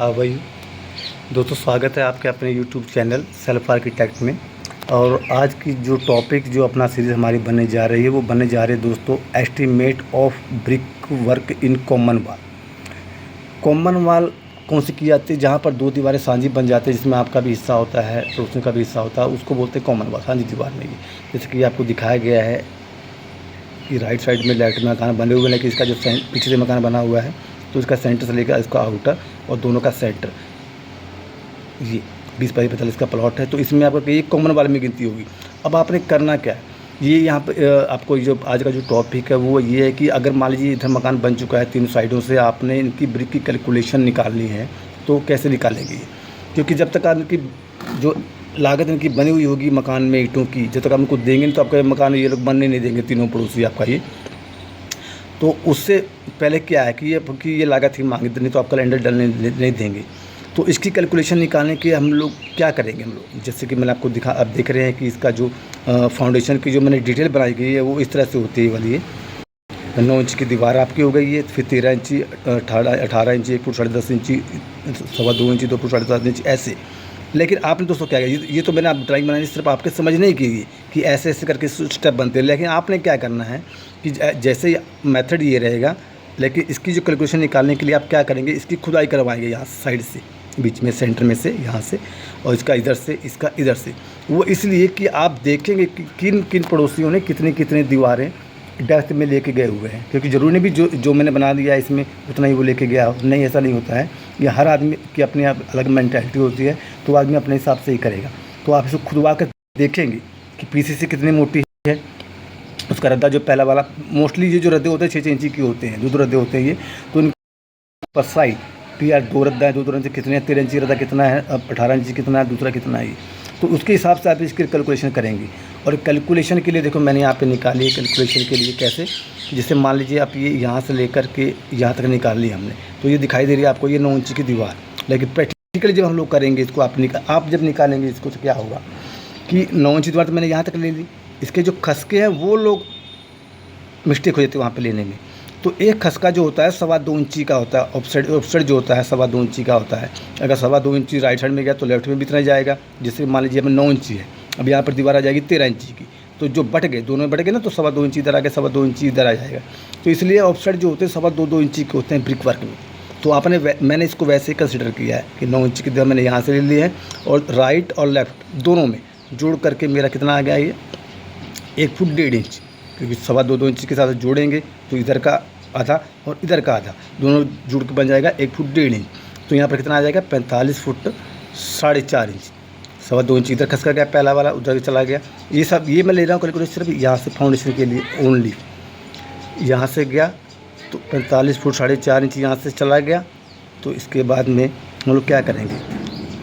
हाँ भाई, दोस्तों स्वागत है आपके अपने यूट्यूब चैनल सेल्फ आर्किटेक्ट में। और आज की जो टॉपिक जो अपना सीरीज़ हमारी बनने जा रही है वो बनने जा रही है दोस्तों, estimate of brick work in common वाल। कॉमन वाल कौन सी की जाती है? जहाँ पर दो दीवारें साझी बन जाती है, जिसमें आपका भी हिस्सा होता है पड़ोसियों का भी हिस्सा होता है, उसको बोलते हैं कॉमन वाल, साझी दीवार में। ये जैसे कि आपको दिखाया गया है कि राइट साइड में लेफ्ट में मकान बने हुए हैं, लेकिन इसका जो पीछे से मकान बना हुआ है तो इसका सेंटर से लेकर इसका आउटर और दोनों का सेंटर ये 20 बाई 45 का प्लॉट है। तो इसमें आपका एक कॉमन वाल में गिनती होगी। अब आपने करना क्या है, ये यहाँ पे आपको जो आज का जो टॉपिक है वो ये है कि अगर मान लीजिए इधर मकान बन चुका है, तीनों साइडों से आपने इनकी ब्रिक की कैलकुलेशन निकालनी है, तो कैसे निकालेंगे ये? क्योंकि जब तक आप इनकी जो लागत इनकी बनी हुई होगी मकान में ईंटों की, जब तक आप इनको देंगे नहीं तो आपका मकान ये लोग बनने नहीं देंगे, तीनों पड़ोसी आपका ये। तो उससे पहले क्या है कि ये लागत ही मांगे, नहीं तो आपका लैंडर डलने नहीं देंगे। तो इसकी कैलकुलेशन निकालने के हम लोग क्या करेंगे? हम लोग जैसे कि मैंने आपको दिखा, आप देख रहे हैं कि इसका जो फाउंडेशन की जो मैंने डिटेल बनाई गई है वो इस तरह से होती है वाली है। 9 इंच की दीवार आपकी हो गई है, फिर 13 इंची, 18 इंची, 1 फुट 10.5 इंची, 2.25 इंची, 2 फुट 7.5 इंची, ऐसे। लेकिन आपने दोस्तों क्या किया, ये तो मैंने आप ड्राइंग बनाई सिर्फ आपके समझने ही की कि ऐसे ऐसे करके स्टेप बनते हैं। लेकिन आपने क्या करना है कि जैसे मेथड ये रहेगा, लेकिन इसकी जो कैलकुलेशन निकालने के लिए आप क्या करेंगे, इसकी खुदाई करवाएंगे यहाँ साइड से, बीच में सेंटर में से, यहाँ से, और इसका इधर से, इसका इधर से। वो इसलिए कि आप देखेंगे कि किन किन पड़ोसियों ने कितनी कितनी दीवारें डेप्थ में लेके गए हुए हैं। क्योंकि ज़रूरी नहीं भी जो मैंने बना दिया है इसमें उतना ही वो लेके गया, नहीं, ऐसा नहीं होता है। ये हर आदमी की अपनी अलग मेंटालिटी होती है, तो आदमी अपने हिसाब से ही करेगा। तो आप इसको खुदवा कर देखेंगे कि पीसीसी कितनी मोटी है, उसका रद्दा जो पहला वाला, मोस्टली ये जो रद्दे होते हैं 6-6 इंची के होते हैं, 2 रद्दे होते हैं ये। तो पर साइड कि यार 2 रद्दा है, 2 इंची कितने हैं, 13 इंची रद्दा कितना है, अब 18 इंची कितना है, दूसरा कितना है ये। तो उसके हिसाब से आप इसकी कैलकुलेशन करेंगे। और कैलकुलेशन के लिए देखो मैंने यहाँ पे निकाली है, कैलकुलेशन के लिए कैसे, जैसे मान लीजिए आप ये यहाँ से लेकर के यहाँ तक निकाल ली हमने, तो ये दिखाई दे रही है आपको ये 9 इंची की दीवार। लेकिन प्रैक्टिकली जब हम लोग करेंगे इसको, आप जब निकालेंगे इसको तो क्या होगा कि 9 इंची दीवार तो मैंने यहाँ तक ले ली, इसके जो खसके हैं वो लोग मिस्टेक हो जाती है वहाँ पे लेने में। तो एक खसका जो होता है 2.25 इंची का होता है, ऑफसेट जो होता है 2.25 इंची का होता है। अगर 2.25 इंची राइट साइड में गया तो लेफ्ट में भी इतना जाएगा। जैसे मान लीजिए हमें 9 इंची है, अब यहाँ पर दीवार आ जाएगी 13 इंची की, तो जो बट गए, दोनों में बट गए ना, तो 2.25 इंची इधर आ गया, 2.25 इंची इधर आ जाएगा। तो इसलिए ऑफसेट जो होते हैं 2.25 इंची के होते हैं ब्रिक वर्क में। तो मैंने इसको वैसे ही कंसिडर किया है कि 9 इंची की दीवार मैंने यहाँ से ले ली है, और राइट और लेफ्ट दोनों में जोड़ करके मेरा कितना आ गया ये 1 फुट 1.5 इंच, क्योंकि 2.25 इंची के साथ जोड़ेंगे तो इधर का आधा और इधर का आधा दोनों जुड़ के बन जाएगा 1 फुट 1.5 इंच। तो यहाँ पर कितना आ जाएगा 45 फुट 4.5 इंच। 2.25 इंच इधर खसका गया, पहला वाला उधर चला गया। ये सब ये मैं ले रहा हूँ कैलकुलेशन सिर्फ यहाँ से फाउंडेशन के लिए ओनली। यहाँ से गया तो 45 फुट 4.5 इंच यहाँ से चला गया। तो इसके बाद में हम लोग क्या करेंगे,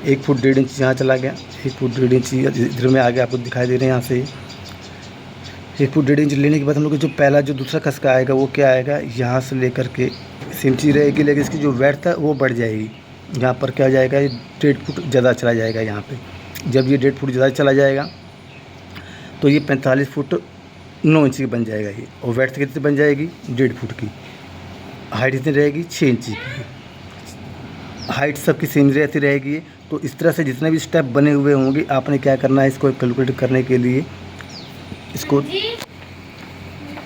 1 फुट 1.5 इंच यहाँ चला गया, 1 फुट 1.5 इंच इधर में आ गया, आपको दिखाई दे रहे हैं यहाँ से 1 फुट 1.5 इंच लेने के बाद हम लोग जो पहला जो दूसरा खसका आएगा वो क्या आएगा, यहाँ से लेकर के सिंची रहेगी, लेकिन इसकी जो वेट है वो बढ़ जाएगी। यहाँ पर क्या हो जाएगा, ये 1.5 फुट ज़्यादा चला जाएगा। यहाँ पे जब ये 1.5 फुट ज़्यादा चला जाएगा तो ये 45 फुट 9 इंच की बन जाएगा ये। और वेट कितनी बन जाएगी 1.5 फुट की। हाइट कितनी रहेगी 6 इंची की। हाइट सबकी सेम रहती रहेगी। तो इस तरह से जितने भी स्टेप बने हुए होंगे आपने क्या करना है, इसको कैलकुलेट करने के लिए इसको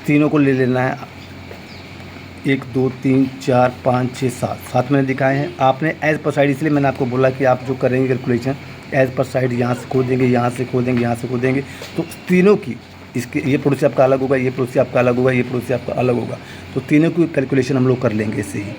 तीनों को ले लेना है। 1 2 3 4 5 6 7 मैंने दिखाए हैं। आपने एज पर साइड, इसलिए मैंने आपको बोला कि आप जो करेंगे कैलकुलेशन एज पर साइड, यहाँ से खोदेंगे, यहाँ से खोदेंगे, यहाँ से खोदेंगे, तो तीनों की इसके ये पड़ोसी आपका अलग होगा, ये पड़ोसी आपका अलग होगा, ये पड़ोसी आपका अलग होगा। तो तीनों की कैलकुलेशन हम लोग कर लेंगे इससे ही।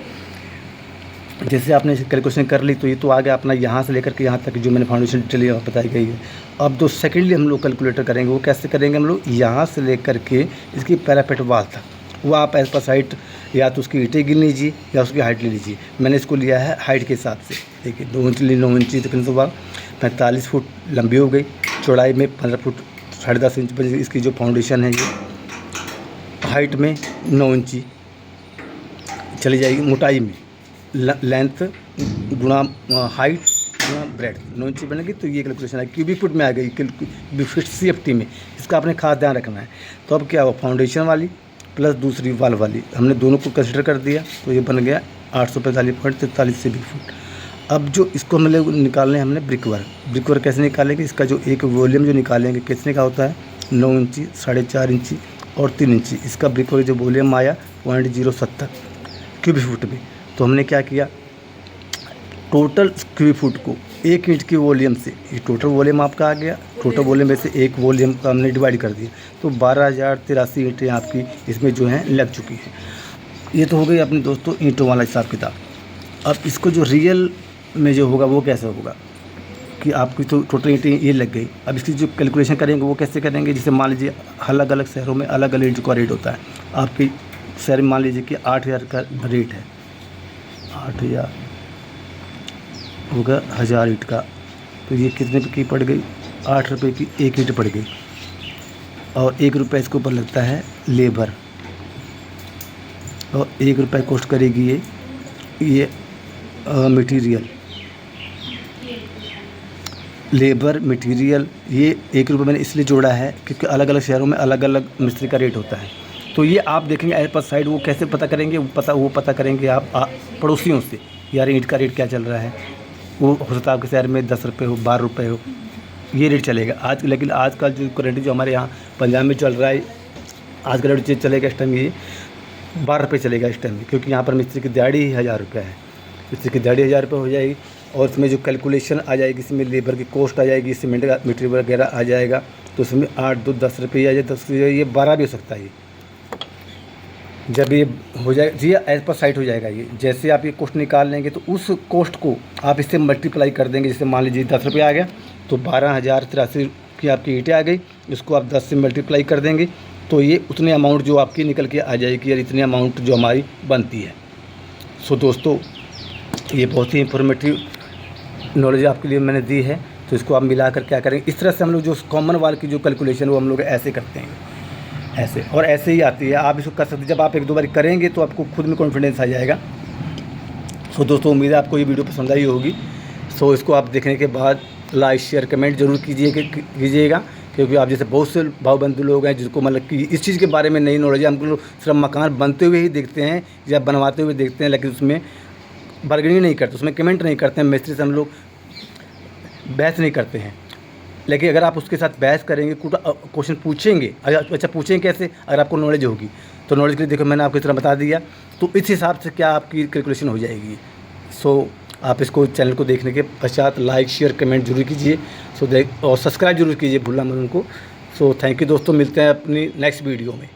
जैसे आपने कैलकुलेशन कर ली तो ये तो आ गया अपना यहाँ से लेकर के यहाँ तक जो मैंने फाउंडेशन डिटेल बताई गई है। अब जो सेकेंडली हम लोग कैलकुलेटर करेंगे वो कैसे करेंगे, हम लोग यहाँ से लेकर के इसकी पैरापेट वाल था वो आप एज पर साइड या तो उसकी ईंटें गिन लीजिए या उसकी हाइट ले लीजिए। मैंने इसको लिया है हाइट के हिसाब से। देखिए 2 इंच ली, 9 इंची तक तो 45 फुट लंबी हो गई, चौड़ाई में 15 फुट 10.5 इंच पर इसकी जो फाउंडेशन है ये, हाइट में 9 इंची चली जाएगी, मोटाई में लेंथ गुणा हाइट गुणा ब्रेड 9 इंची बनेगी। तो ये कैलकुलेशन है, क्यूबिक फुट में आ गई, क्यूबिक फुट CFT में। इसका आपने खास ध्यान रखना है। तो अब क्या हुआ, फाउंडेशन वाली प्लस दूसरी वाल वाली हमने दोनों को कंसिडर कर दिया, तो ये बन गया 845.43 फुट। अब जो इसको हम लोग निकालने हमने ब्रिक वर्क कैसे निकालेंगे, इसका जो एक वॉल्यूम जो निकालेंगे कितने का होता है 9 इंची, 4.5 इंची और 3 इंची। इसका ब्रिक वर्क जो वॉल्यूम आया 0.070 क्यूबिक फुट में। तो हमने क्या किया, टोटल क्यूबिक फुट को 1 ईंट की वॉल्यूम से, ये टोटल वॉल्यूम आपका आ गया, टोटल वॉल्यूम में से एक वॉल्यूम का हमने डिवाइड कर दिया। तो 12,083 ईंटें आपकी इसमें जो हैं लग चुकी हैं। ये तो हो गई अपने दोस्तों ईंटों वाला हिसाब किताब। अब इसको जो रियल में जो होगा वो कैसे होगा कि आपकी तो टोटल ईंटें ये लग गई। अब इसकी जो कैलकुलेशन करेंगे वो कैसे करेंगे, जैसे मान लीजिए अलग अलग शहरों में अलग अलग ईंट का रेट होता है। आपके शहर में मान लीजिए कि 8,000 का रेट है, 8,000 होगा 1,000 ईंट का। तो ये कितने की पड़ गई, 8 रुपये की एक ईंट पड़ गई। और 1 रुपये इसके ऊपर लगता है लेबर, और 1 रुपये कॉस्ट करेगी ये मटेरियल, लेबर मटेरियल। ये 1 रुपये मैंने इसलिए जोड़ा है क्योंकि अलग अलग शहरों में अलग अलग मिस्त्री का रेट होता है। तो ये आप देखेंगे एज पर साइड, वो कैसे पता करेंगे, वो पता करेंगे आप पड़ोसियों से, यार ईंट का रेट क्या चल रहा है। वो हो सकता है आपके शहर में 10 रुपये हो, 12 रुपये हो, ये रेट चलेगा आज। लेकिन आजकल जो करंट जो हमारे यहाँ पंजाब में चल रहा है, आज का रेट चलेगा इस टाइम ये 12 रुपये चलेगा इस टाइम में, क्योंकि यहाँ पर मिस्त्री की दिहाड़ी ही 1,000 रुपये है। मिस्त्री की दिहाड़ी 1,000 रुपये हो जाएगी, और इसमें जो कैलकुलेशन आ जाएगी, इसमें लेबर की कॉस्ट आ जाएगी, सीमेंट का मटेरियल वगैरह आ जाएगा। तो उसमें 8 2 10 रुपये आ जाए, 10 ये 12 भी हो सकता है। ये जब ये हो जाए जी एज पर साइट हो जाएगा। ये जैसे आप ये कॉस्ट निकाल लेंगे तो उस कॉस्ट को आप इससे मल्टीप्लाई कर देंगे। जैसे मान लीजिए 10 रुपये आ गया तो 12,083 की आपकी ईंटें आ गई, इसको आप 10 से मल्टीप्लाई कर देंगे तो ये उतने अमाउंट जो आपकी निकल के आ जाएगी, यार इतनी अमाउंट जो हमारी बनती है। सो दोस्तों, ये बहुत ही इंफॉर्मेटिव नॉलेज आपके लिए मैंने दी है। तो इसको आप मिलाकर क्या करेंगे, इस तरह से हम लोग जो कॉमन वाल की जो कैलकुलेशन वो हम लोग ऐसे करते हैं, ऐसे और ऐसे ही आती है। आप इसको कर सकते हैं, जब आप 1-2 बार करेंगे तो आपको खुद में कॉन्फिडेंस आ जाएगा। सो दोस्तों, उम्मीद है आपको ये वीडियो पसंद आई होगी। सो इसको आप देखने के बाद लाइक शेयर कमेंट जरूर कीजिएगा, क्योंकि आप जैसे बहुत से भावबंधु लोग हैं जिनको मतलब कि इस चीज़ के बारे में नहीं नॉलेज है। हम लोग सिर्फ मकान बनते हुए ही देखते हैं या बनवाते हुए देखते हैं, लेकिन उसमें बार्गेनिंग नहीं करते, उसमें कमेंट नहीं करते हैं, मिस्त्री से हम लोग बहस नहीं करते हैं। लेकिन अगर आप उसके साथ बहस करेंगे, क्वेश्चन पूछेंगे, अच्छा पूछेंगे कैसे, अगर आपको नॉलेज होगी तो नॉलेज के लिए देखो मैंने आपको इस तरह बता दिया, तो इस हिसाब से क्या आपकी कैलकुलेशन हो जाएगी। सो आप इसको चैनल को देखने के पश्चात लाइक शेयर कमेंट जरूर कीजिए। और सब्सक्राइब जरूर कीजिए, भूलना मत उनको। सो थैंक यू दोस्तों, मिलते हैं अपनी नेक्स्ट वीडियो में।